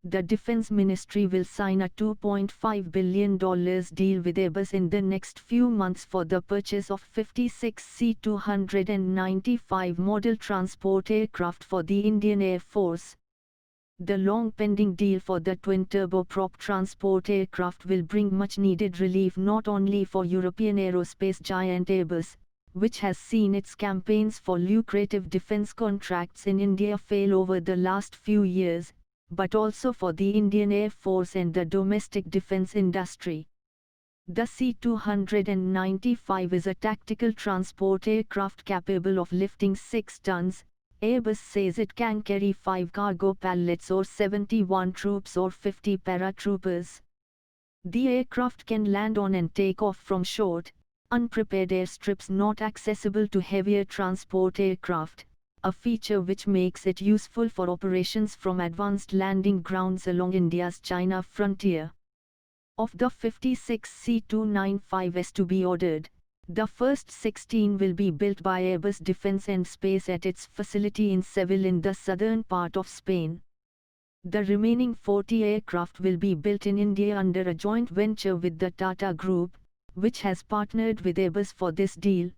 the Defense Ministry will sign a $2.5 billion deal with Airbus in the next few months for the purchase of 56 C-295 model transport aircraft for the Indian Air Force. The long-pending deal for the twin-turboprop transport aircraft will bring much-needed relief not only for European aerospace giant Airbus, which has seen its campaigns for lucrative defense contracts in India fail over the last few years, but also for the Indian Air Force and the domestic defense industry. The C-295 is a tactical transport aircraft capable of lifting 6 tons. Airbus says it can carry 5 cargo pallets or 71 troops or 50 paratroopers. The aircraft can land on and take off from short, unprepared airstrips not accessible to heavier transport aircraft, a feature which makes it useful for operations from advanced landing grounds along India's China frontier. Of the 56 C-295s to be ordered, the first 16 will be built by Airbus Defence and Space at its facility in Seville in the southern part of Spain. The remaining 40 aircraft will be built in India under a joint venture with the Tata Group, which has partnered with Airbus for this deal.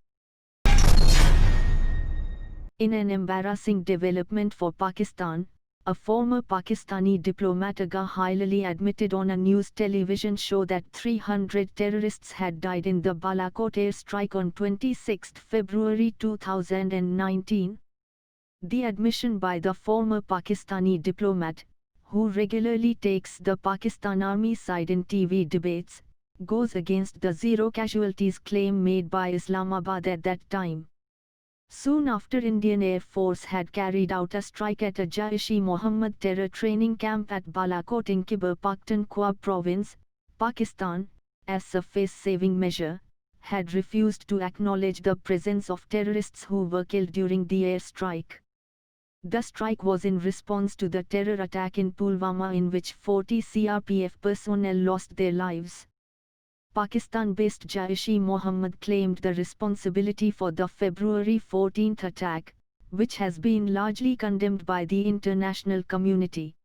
In an embarrassing development for Pakistan, a former Pakistani diplomat Agha Hilali admitted on a news television show that 300 terrorists had died in the Balakot airstrike on 26 February 2019. The admission by the former Pakistani diplomat, who regularly takes the Pakistan Army side in TV debates, goes against the zero casualties claim made by Islamabad at that time. Soon after, Indian Air Force had carried out a strike at a Jaish-e-Mohammed terror training camp at Balakot in Khyber Pakhtunkhwa province, Pakistan, as a face-saving measure, had refused to acknowledge the presence of terrorists who were killed during the airstrike. The strike was in response to the terror attack in Pulwama in which 40 CRPF personnel lost their lives. Pakistan-based Jaish-e-Mohammed claimed the responsibility for the February 14 attack, which has been largely condemned by the international community.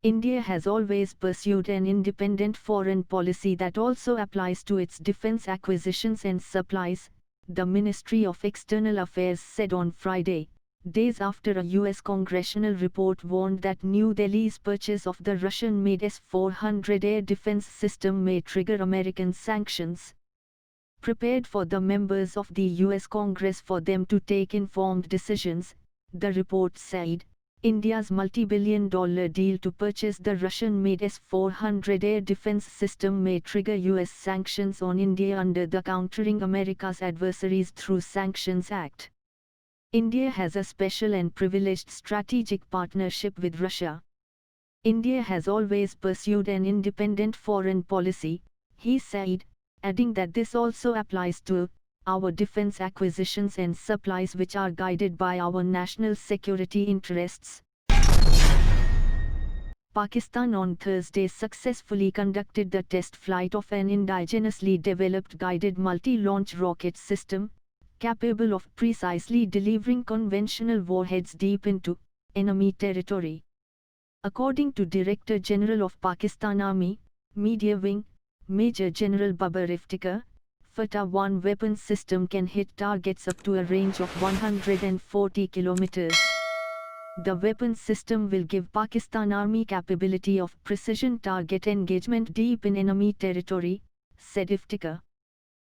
India has always pursued an independent foreign policy that also applies to its defense acquisitions and supplies, the Ministry of External Affairs said on Friday, days after a U.S. congressional report warned that New Delhi's purchase of the Russian-made S-400 air defense system may trigger American sanctions. Prepared for the members of the U.S. Congress for them to take informed decisions, the report said, India's multi-billion-dollar deal to purchase the Russian-made S-400 air defense system may trigger U.S. sanctions on India under the Countering America's Adversaries Through Sanctions Act. India has a special and privileged strategic partnership with Russia. India has always pursued an independent foreign policy, he said, adding that this also applies to our defense acquisitions and supplies which are guided by our national security interests. Pakistan on Thursday successfully conducted the test flight of an indigenously developed guided multi-launch rocket system, capable of precisely delivering conventional warheads deep into enemy territory. According to Director General of Pakistan Army, Media Wing, Major General Babar Iftikhar, Fatah-1 weapon system can hit targets up to a range of 140 kilometers. The weapon system will give Pakistan Army capability of precision target engagement deep in enemy territory, said Iftikhar.